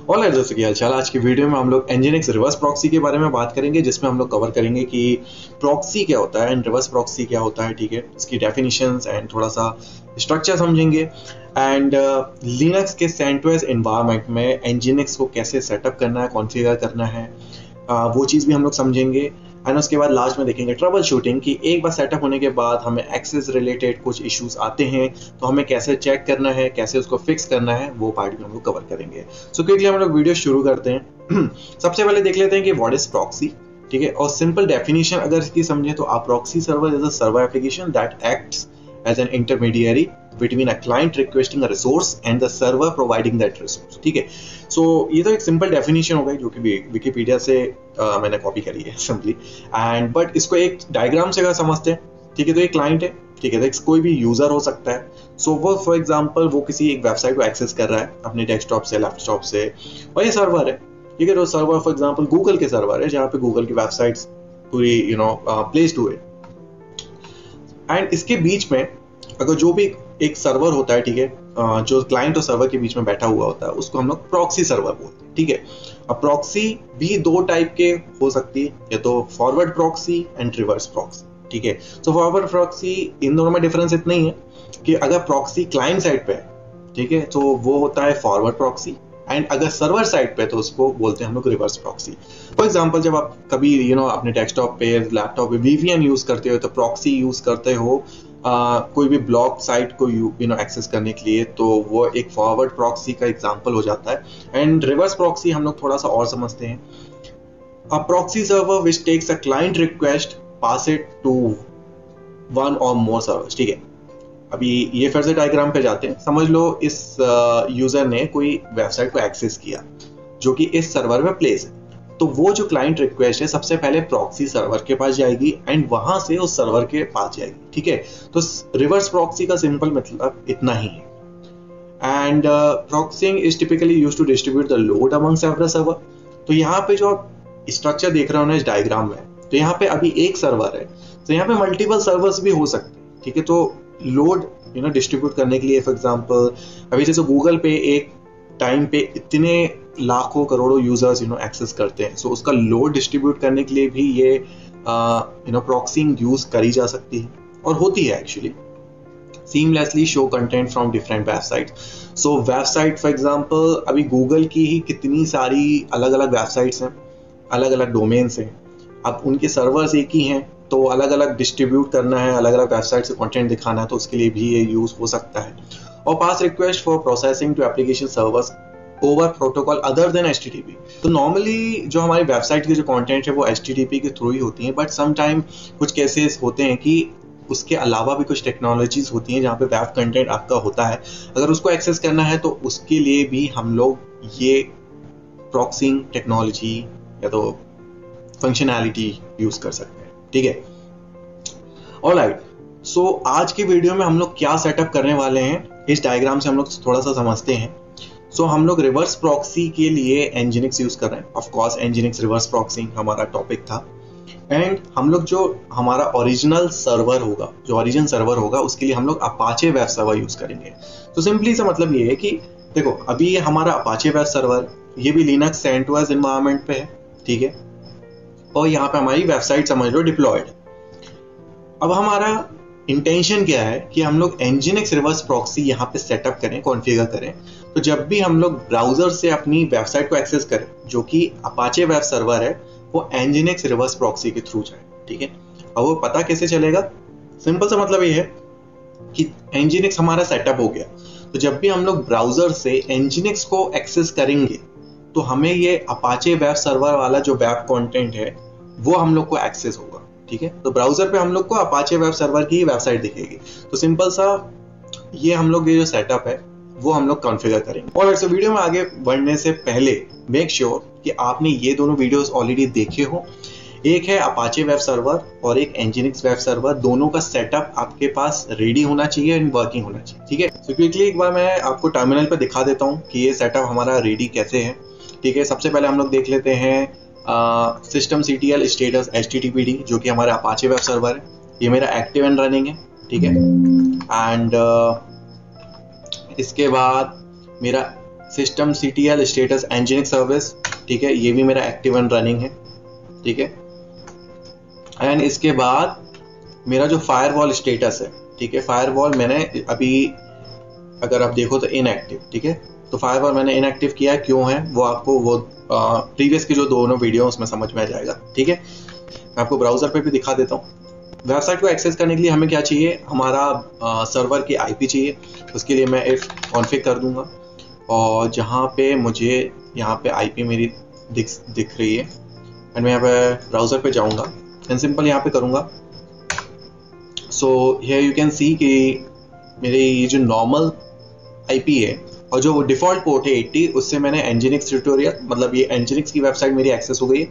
Alright दोस्तों, क्या हाल? आज की वीडियो में हम लोग एनजीनिक्स रिवर्स प्रॉक्सी के बारे में बात करेंगे, जिसमें हम लोग कवर करेंगे कि प्रॉक्सी क्या होता है एंड रिवर्स प्रॉक्सी क्या होता है, ठीक है, इसकी डेफिनेशंस एंड थोड़ा सा स्ट्रक्चर समझेंगे एंड लिनक्स के सेंटोस एनवायरनमेंट में एनजीनिक्स को कैसे सेटअप करना है, कॉन्फ़िगर करना है, वो चीज़ भी हम लोग समझेंगे। एंड उसके बाद लास्ट में देखेंगे ट्रबल शूटिंग कि एक बार सेटअप होने के बाद हमें एक्सेस रिलेटेड कुछ इश्यूज आते हैं तो हमें कैसे चेक करना है, कैसे उसको फिक्स करना है, वो पार्ट भी हम लोग कवर करेंगे। सो क्विकली हम लोग वीडियो शुरू करते हैं। सबसे पहले देख लेते हैं कि व्हाट इज प्रॉक्सी, ठीक है। और सिंपल डेफिनेशन अगर इसकी समझे तो आप proxy server is a server application that acts as an intermediary between a client requesting a resource and the server providing that resource, ठीक है। सो ये तो एक सिंपल डेफिनेशन हो गई जो कि विकिपीडिया से मैंने कॉपी करी है सिंपली एंड बट इसको एक डायग्राम से अगर समझते हैं, ठीक है, तो एक क्लाइंट है, ठीक है, तो कोई भी यूजर हो सकता है। सो वो फॉर एग्जांपल वो किसी एक वेबसाइट को एक्सेस कर रहा है अपने डेस्कटॉप से, लैपटॉप से, और ये सर्वर है, ठीक है। तो सर्वर फॉर एग्जांपल गूगल के सर्वर है जहाँ पे गूगल की वेबसाइट्स पूरी प्लेस्ड हुए एंड इसके बीच में अगर जो भी एक सर्वर होता है, ठीक है, जो क्लाइंट और सर्वर के बीच में बैठा हुआ होता है उसको हम लोग प्रॉक्सी सर्वर बोलते हैं, ठीक है। अब प्रॉक्सी भी दो टाइप के हो सकती है, या तो forward proxy and reverse proxy, ठीक है। तो फॉरवर्ड प्रॉक्सी इन दोनों में डिफरेंस इतना ही है कि अगर प्रॉक्सी क्लाइंट साइड पे है, ठीक है, तो वो होता है फॉरवर्ड प्रॉक्सी एंड अगर सर्वर साइड पे तो उसको बोलते हैं हम लोग रिवर्स प्रॉक्सी। फॉर एग्जांपल जब आप कभी अपने डेस्कटॉप पे, लैपटॉप पे वीपीएन यूज करते हो, तो प्रॉक्सी यूज करते हो कोई भी ब्लॉग साइट को एक्सेस करने के लिए, तो वो एक फॉरवर्ड प्रॉक्सी का एग्जांपल हो जाता है। एंड रिवर्स प्रॉक्सी हम लोग थोड़ा सा और समझते हैं, a proxy server which takes a client request, pass it to one or more servers, ठीक है। अभी ये फिर से डायग्राम पे जाते हैं। समझ लो इस यूजर ने कोई वेबसाइट को एक्सेस किया जो कि इस सर्वर में प्लेस है, तो वो जो क्लाइंट रिक्वेस्ट है सबसे पहले प्रॉक्सी सर्वर के पास जाएगी एंड वहां से उस सर्वर के पास जाएगी, ठीक है। तो रिवर्स प्रॉक्सी का सिंपल मतलब इतना ही है। And proxying is typically used to distribute the load among several server. तो यहाँ पे जो आप स्ट्रक्चर देख रहे हो ना इस डायग्राम में, तो यहाँ पे अभी एक सर्वर है, तो यहाँ पे मल्टीपल सर्वर्स भी हो सकते हैं, ठीक है। तो लोड डिस्ट्रीब्यूट करने के लिए फॉर एग्जांपल अभी जैसे गूगल पे एक टाइम पे इतने लाखों करोड़ों यूजर्स एक्सेस करते हैं, सो उसका लोड डिस्ट्रीब्यूट करने के लिए भी ये प्रॉक्सिंग यूज करी जा सकती है और होती है actually. Seamlessly show content from different website. So website for example अभी गूगल की ही कितनी सारी अलग अलग वेबसाइट्स हैं, अलग अलग डोमेन्स हैं, अब उनके सर्वर्स एक ही हैं, तो अलग अलग डिस्ट्रीब्यूट करना है, अलग अलग वेबसाइट से कंटेंट दिखाना है, तो उसके लिए भी ये यूज हो सकता है। और pass request for processing to application servers over protocol other than HTTP। तो नॉर्मली जो हमारी वेबसाइट की जो कंटेंट है वो HTTP के थ्रू ही होती है, बट सम टाइम कुछ केसेस होते हैं कि उसके अलावा भी कुछ टेक्नोलॉजीज होती हैं जहाँ पे वेब कंटेंट आपका होता है, अगर उसको एक्सेस करना है तो उसके लिए भी हम लोग ये प्रॉक्सिंग टेक्नोलॉजी या तो फंक्शनैलिटी यूज कर सकते हैं, ठीक है। ऑलराइट, सो आज की वीडियो में हम लोग क्या सेटअप करने वाले हैं इस डायग्राम से हम लोग थोड़ा सा समझते हैं। सो हम लोग रिवर्स प्रॉक्सी के लिए एनजीनिक्स यूज कर रहे हैं, ऑफ कोर्स एनजीनिक्स रिवर्स प्रॉक्सी हमारा टॉपिक था। एंड हम लोग जो हमारा ओरिजिनल सर्वर होगा, जो ओरिजिन सर्वर होगा, उसके लिए हम लोग अपाचे वेब सर्वर यूज करेंगे। तो सिंपली सा मतलब ये है कि देखो अभी ये हमारा अपाचे वेब सर्वर, ये भी लिनक्स सेंटोस एनवायरनमेंट पे है, ठीक है, और यहाँ पे हमारी वेबसाइट समझ लो डिप्लॉयड। अब हमारा इंटेंशन क्या है कि हम लोग एनजीनिक्स रिवर्स प्रॉक्सी यहाँ पे सेटअप करें, कॉन्फ़िगर करें, तो जब भी हम लोग ब्राउजर से अपनी वेबसाइट को एक्सेस करें जो कि अपाचे वेब सर्वर है, वो एनजीनिक्स रिवर्स प्रॉक्सी के थ्रू जाए, ठीक है। अब वो पता कैसे चलेगा? सिंपल सा मतलब ये है कि एनजीनिक्स हमारा सेटअप हो गया, तो जब भी हम लोग ब्राउजर से एनजीनिक्स को एक्सेस करेंगे तो हमें ये अपाचे वेब सर्वर वाला जो वेब कंटेंट है वो हम लोग को एक्सेस होगा, ठीक है। तो ब्राउजर पे हम लोग को अपाचे वेब सर्वर की वेबसाइट दिखेगी। तो सिंपल सा ये हम लोग ये जो सेटअप है वो हम लोग कॉन्फ़िगर करेंगे। और ऐसे वीडियो में आगे बढ़ने से पहले मेक श्योर कि आपने ये दोनों वीडियोस ऑलरेडी देखे हो। एक है अपाचे वेब सर्वर और एक एनजीनिक्स वेब सर्वर, दोनों का सेटअप आपके पास रेडी होना चाहिए एंड वर्किंग होना चाहिए, ठीक है। तो क्विकली एक बार मैं आपको टर्मिनल पर दिखा देता हूँ कि ये सेटअप हमारा रेडी कैसे है, ठीक है। सबसे पहले हम लोग देख लेते हैं systemctl status httpd जो कि हमारा अपाचे वेब सर्वर है, ये मेरा एक्टिव एंड रनिंग है, ठीक है। एंड इसके बाद मेरा system CTL status Nginx service, ठीक है, ये भी मेरा एक्टिव एंड रनिंग है, ठीक है। एंड इसके बाद मेरा जो फायरवॉल स्टेटस है, ठीक है, फायरवॉल मैंने अभी अगर आप देखो तो इनएक्टिव, ठीक है, तो फायरवॉल मैंने इनएक्टिव किया, क्यों है वो आपको वो प्रीवियस की जो दोनों वीडियो उसमें समझ में आ जाएगा, ठीक है। मैं आपको ब्राउजर पे भी दिखा देता हूँ। वेबसाइट को एक्सेस करने के लिए हमें क्या चाहिए, हमारा सर्वर की IP चाहिए। उसके लिए मैं इफ कॉन्फ़िग कर दूंगा और जहाँ पे मुझे यहाँ पे IP मेरी दिख रही है एंड मैं यहाँ पे ब्राउजर पे जाऊँगा एंड सिंपल यहाँ पे करूँगा। सो हियर यू कैन सी कि मेरे ये जो नॉर्मल IP है और जो डिफ़ॉल्ट पोर्ट है 80, उससे मैंने Nginx ट्यूटोरियल, मतलब ये Nginx की वेबसाइट मेरी एक्सेस हो गई है।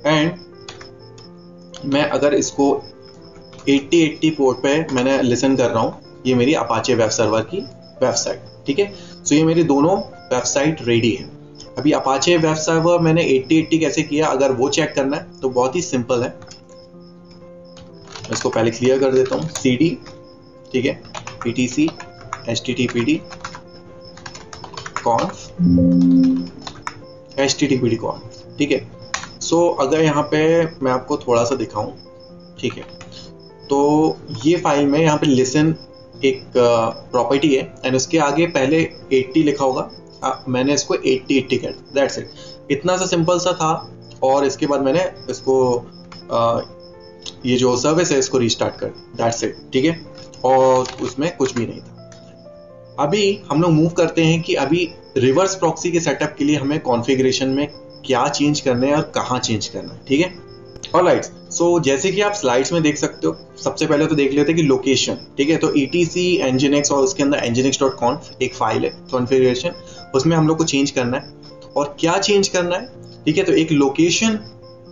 एंड मैं अगर इसको 8080 पोर्ट पे मैंने लिसन कर रहा हूँ, ये मेरी अपाचे वेब सर्वर की वेबसाइट, ठीक है। सो ये मेरी दोनों वेबसाइट रेडी है। अभी अपाचे वेब सर्वर मैंने 8080 कैसे किया, अगर वो चेक करना है तो बहुत ही सिंपल है। इसको पहले क्लियर कर देता हूँ, CD, ठीक है, etc httpd conf httpd conf, ठीक है। सो अगर यहाँ पे मैं आपको थोड़ा सा दिखाऊं, ठीक है, तो ये फाइल में यहाँ पे लिसन एक प्रॉपर्टी है एंड उसके आगे पहले 80 लिखा होगा, मैंने इसको 8080 कर, दैट्स इट। इतना सा सिंपल सा था और इसके बाद मैंने इसको ये जो सर्विस है इसको रीस्टार्ट कर, दैट्स इट, ठीक है, और उसमें कुछ भी नहीं था। अभी हम लोग मूव करते हैं कि अभी रिवर्स प्रॉक्सी के सेटअप के लिए हमें कॉन्फ़िगरेशन में क्या चेंज करना है और कहाँ चेंज करना है, ठीक है। ऑलराइट, सो जैसे कि आप स्लाइड्स में देख सकते हो, सबसे पहले तो देख लेते हैं कि लोकेशन, ठीक है, तो etc Nginx और उसके अंदर nginx.conf एक फाइल है कॉन्फ़िगरेशन, उसमें हम लोग को चेंज करना है। और क्या चेंज करना है, ठीक है, तो एक लोकेशन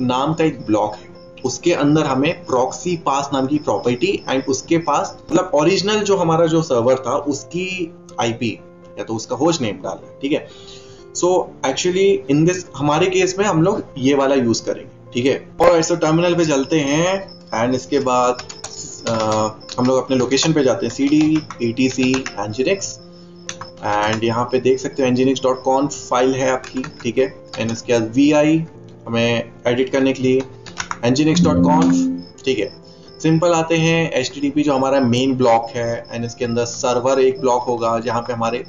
नाम का एक ब्लॉक है, उसके अंदर हमें प्रॉक्सी पास नाम की प्रॉपर्टी एंड उसके पास मतलब ओरिजिनल जो हमारा जो सर्वर था उसकी IP या तो उसका होस्ट नेम डालना है, ठीक है। सो एक्चुअली इन दिस हमारे केस में हम लोग ये वाला यूज करेंगे, ठीक है। और ऐसे टर्मिनल पे चलते हैं एंड इसके बाद हम लोग अपने लोकेशन पे जाते हैं, CD etc Nginx एंड यहाँ पे देख सकते हो nginx.conf फाइल है आपकी, ठीक है। एंड इसके बाद VI हमें एडिट करने के लिए nginx.conf, ठीक है। सिंपल आते हैं HTTP जो हमारा मेन ब्लॉक है एंड इसके अंदर सर्वर एक ब्लॉक होगा जहाँ पे हमारे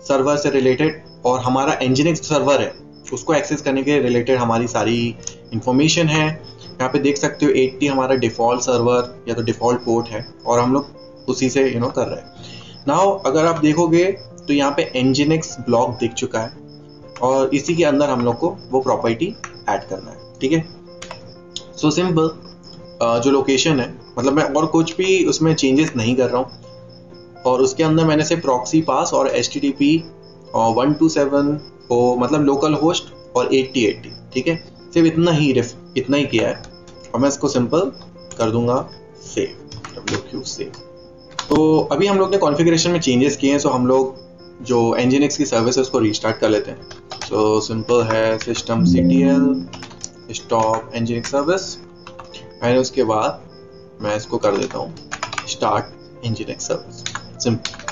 सर्वर से रिलेटेड और हमारा Nginx सर्वर है उसको एक्सेस करने के रिलेटेड हमारी सारी इंफॉर्मेशन है। यहाँ पे देख सकते हो 80 हमारा डिफ़ॉल्ट सर्वर या तो डिफ़ॉल्ट पोर्ट है और हम लोग उसी से कर रहे हैं। नाउ अगर आप देखोगे तो यहाँ पे Nginx ब्लॉक दिख चुका है और इसी के अंदर हम लोग को वो प्रॉपर्टी ऐड करना है, ठीक है। सो सिंपल जो लोकेशन है, मतलब मैं और कुछ भी उसमें चेंजेस नहीं कर रहा हूँ और उसके अंदर मैंने से प्रॉक्सी पास और HTTP 127 को मतलब लोकल होस्ट और 8080, ठीक है, सिर्फ इतना ही किया है और मैं इसको सिंपल कर दूंगा सेव, WQ सेव। तो अभी हम लोग ने कॉन्फ़िगरेशन में चेंजेस किए हैं, सो हम लोग जो Nginx की सर्विस है उसको रीस्टार्ट कर लेते हैं। सो सिंपल है system CTL stop Nginx service and उसके बाद मैं इसको कर देता हूँ स्टार्ट Nginx सर्विस, सिंपल।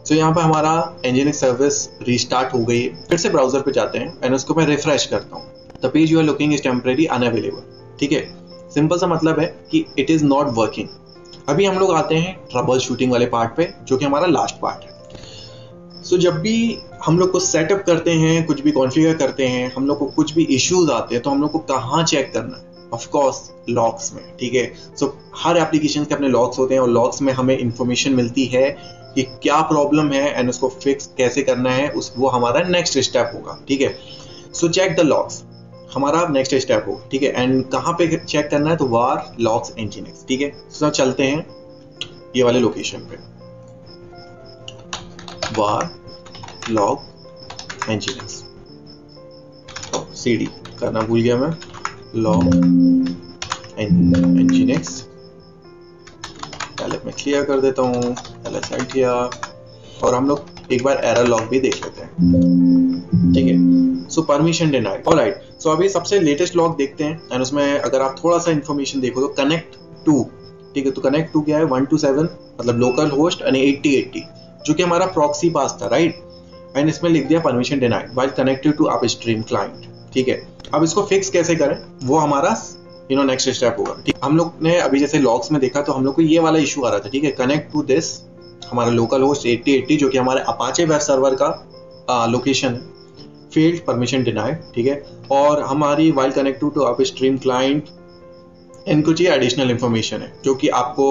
सो यहाँ पर हमारा Nginx सर्विस रीस्टार्ट हो गई है। फिर से ब्राउजर पे जाते हैं एंड उसको मैं रिफ्रेश करता हूँ, the page you are looking is temporary unavailable, ठीक है। सिंपल सा मतलब है कि इट इज नॉट वर्किंग। अभी हम लोग आते हैं ट्रबल शूटिंग वाले पार्ट पे जो कि हमारा लास्ट पार्ट है। सो जब भी हम लोग को सेटअप करते हैं, कुछ भी कॉन्फ़िगर करते हैं, हम लोग को कुछ भी इश्यूज आते हैं तो हम लोग को कहाँ चेक करना है, ऑफ कोर्स लॉग्स में, ठीक है। सो हर एप्लीकेशन के अपने लॉग्स होते हैं और लॉग्स में हमें इंफॉर्मेशन मिलती है कि क्या प्रॉब्लम है एंड उसको फिक्स कैसे करना है, वो हमारा नेक्स्ट स्टेप होगा, ठीक है। सो चेक द लॉग्स हमारा नेक्स्ट स्टेप होगा, ठीक है। एंड कहाँ पे चेक करना है, तो वार लॉग्स Nginx, ठीक है। सो चलते हैं ये वाले लोकेशन पे, वार लॉग Nginx, CD करना भूल गया मैं, लॉग Nginx पहले मैं क्लियर कर देता हूँ, पहले साइड किया और हम लोग एक बार एरर लॉग भी देख लेते हैं, ठीक है। सो परमिशन डिनाइड, ऑलराइट। सो अभी सबसे लेटेस्ट लॉग देखते हैं एंड उसमें अगर आप थोड़ा सा इंफॉर्मेशन देखो तो कनेक्ट टू, ठीक है, तो कनेक्ट टू क्या है, 127 मतलब लोकल होस्ट एंड 8080 जो कि हमारा प्रॉक्सी पास था, राइट। एंड इसमें लिख दिया permission denied while connected to upstream client. ठीक है, अब इसको फिक्स कैसे करें वो हमारा नेक्स्ट स्टेप होगा। ठीक, हम लोग ने अभी जैसे लॉग्स में देखा तो हम लोग को ये वाला इशू आ रहा था। ठीक है, कनेक्ट टू दिस हमारा लोकल होस्ट 8080 जो कि हमारे अपाचे वेब सर्वर का लोकेशन है, फील्ड परमिशन डिनाइड। ठीक है, और हमारी while connected to upstream client इन कुछ ये एडिशनल इंफॉर्मेशन है जो कि आपको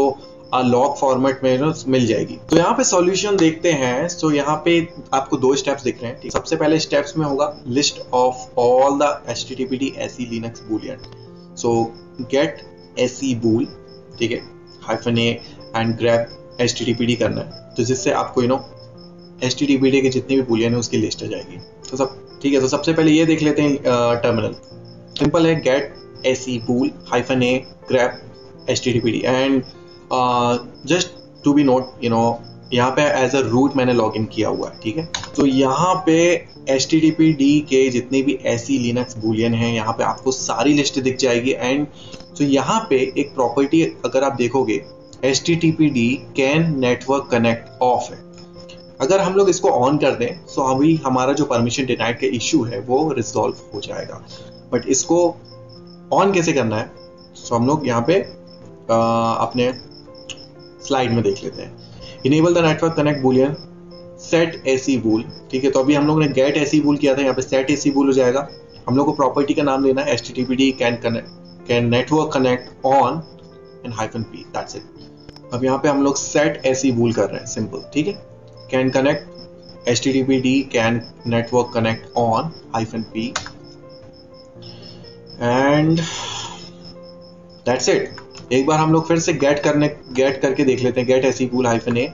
लॉग फॉर्मेट में मिल जाएगी। तो यहाँ पे सॉल्यूशन देखते हैं। सो यहाँ पे आपको 2 स्टेप्स दिख रहे हैं। ठीक, सबसे पहले स्टेप्स में होगा list of all the HTTPD SE Linux boolean। So gate SE bool, ठीक है, -a एंड ग्रैब HTTPD करना है, तो जिससे आपको HTTPD के जितने भी बूलियन है उसकी लिस्ट आ जाएगी। तो सब ठीक है। तो सबसे पहले ये देख लेते हैं टर्मिनल। सिंपल है, get SE bool -a grab HTTPD and just to be note यहाँ पे एज अ रूट मैंने लॉग इन किया हुआ है। ठीक है, तो यहाँ पे HTTPD के जितने भी SE Linux boolean हैं यहाँ पे आपको सारी लिस्ट दिख जाएगी। एंड तो यहाँ पे एक प्रॉपर्टी अगर आप देखोगे HTTPD can network connect of है। अगर हम लोग इसको ऑन कर दें तो अभी हमारा जो परमिशन डिनाइड का इश्यू है वो रिजॉल्व हो जाएगा। बट इसको ऑन कैसे करना है तो हम लोग यहाँ पे अपने स्लाइड में देख लेते हैं। Enable the network connect Boolean set SE bool। ठीक है, तो अभी हम लोग ने गेट SE bool किया था, यहाँ पे सेट SE bool हो जाएगा। हम लोग को प्रॉपर्टी का नाम देना है HTTPD can network connect on and -p, that's it. अब यहाँ पे हम लोग सेट SE bool कर रहे हैं, सिंपल। ठीक है, can connect HTTPD can network connect on -p and that's it. एक बार हम लोग फिर से गेट करके देख लेते हैं, get SE bool -a।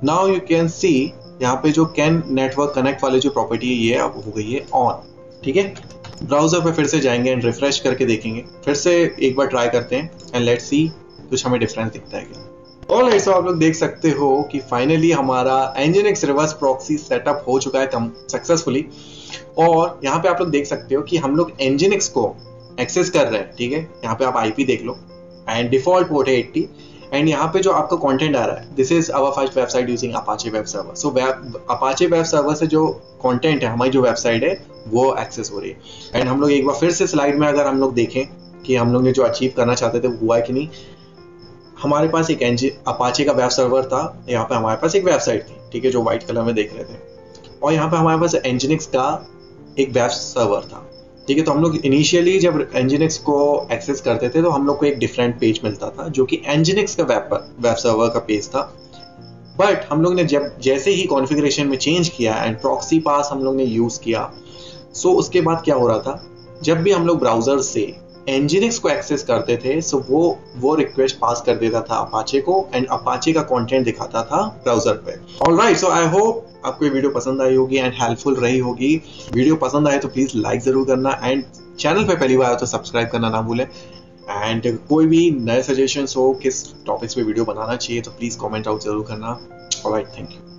Now you can see यहाँ पे जो कैन नेटवर्क कनेक्ट वाली जो प्रॉपर्टी है ये अब हो गई है ऑन। ठीक है, ब्राउजर पे फिर से जाएंगे एंड रिफ्रेश करके देखेंगे। फिर से एक बार ट्राई करते हैं एंड लेट्स सी कुछ हमें डिफरेंस दिखता है क्या। ऑलराइट, सो आप लोग देख सकते हो कि फाइनली हमारा Nginx रिवर्स प्रॉक्सी सेटअप हो चुका है सक्सेसफुली। और यहाँ पे आप लोग देख सकते हो कि हम लोग Nginx को एक्सेस कर रहे हैं। ठीक है, यहाँ पे आप IP देख लो एंड डिफॉल्ट पोर्ट है 80 एंड यहाँ पे जो आपका कंटेंट आ रहा है this is our first website using Apache web server. So Apache web server से जो कंटेंट है हमारी जो वेबसाइट है वो एक्सेस हो रही है। एंड हम लोग एक बार फिर से स्लाइड में अगर हम लोग देखें कि हम लोग ने जो अचीव करना चाहते थे वो हुआ है कि नहीं। हमारे पास एक अपाचे का वेब सर्वर था, यहाँ पे हमारे पास एक वेबसाइट थी। ठीक है, जो व्हाइट कलर में देख रहे थे, और यहाँ पे हमारे पास Nginx का एक वेब सर्वर था। ठीक है, तो हम लोग इनिशियली जब Nginx को एक्सेस करते थे तो हम लोग को एक डिफरेंट पेज मिलता था जो कि Nginx का वेब सर्वर का पेज था। बट हम लोग ने जैसे ही कॉन्फ़िगरेशन में चेंज किया एंड प्रॉक्सी पास हम लोग ने यूज किया, सो उसके बाद क्या हो रहा था, जब भी हम लोग ब्राउजर से Nginx को एक्सेस करते थे सो वो रिक्वेस्ट पास कर देता था अपाचे को एंड अपाचे का कंटेंट दिखाता था ब्राउजर पे। ऑलराइट, सो आई होप आपको ये वीडियो पसंद आई होगी एंड हेल्पफुल रही होगी। वीडियो पसंद आए तो प्लीज लाइक जरूर करना एंड चैनल पे पहली बार आए तो सब्सक्राइब करना ना भूलें। एंड कोई भी नए सजेशंस हो किस टॉपिक्स पे वीडियो बनाना चाहिए तो प्लीज कमेंट आउट जरूर करना। Alright, thank you.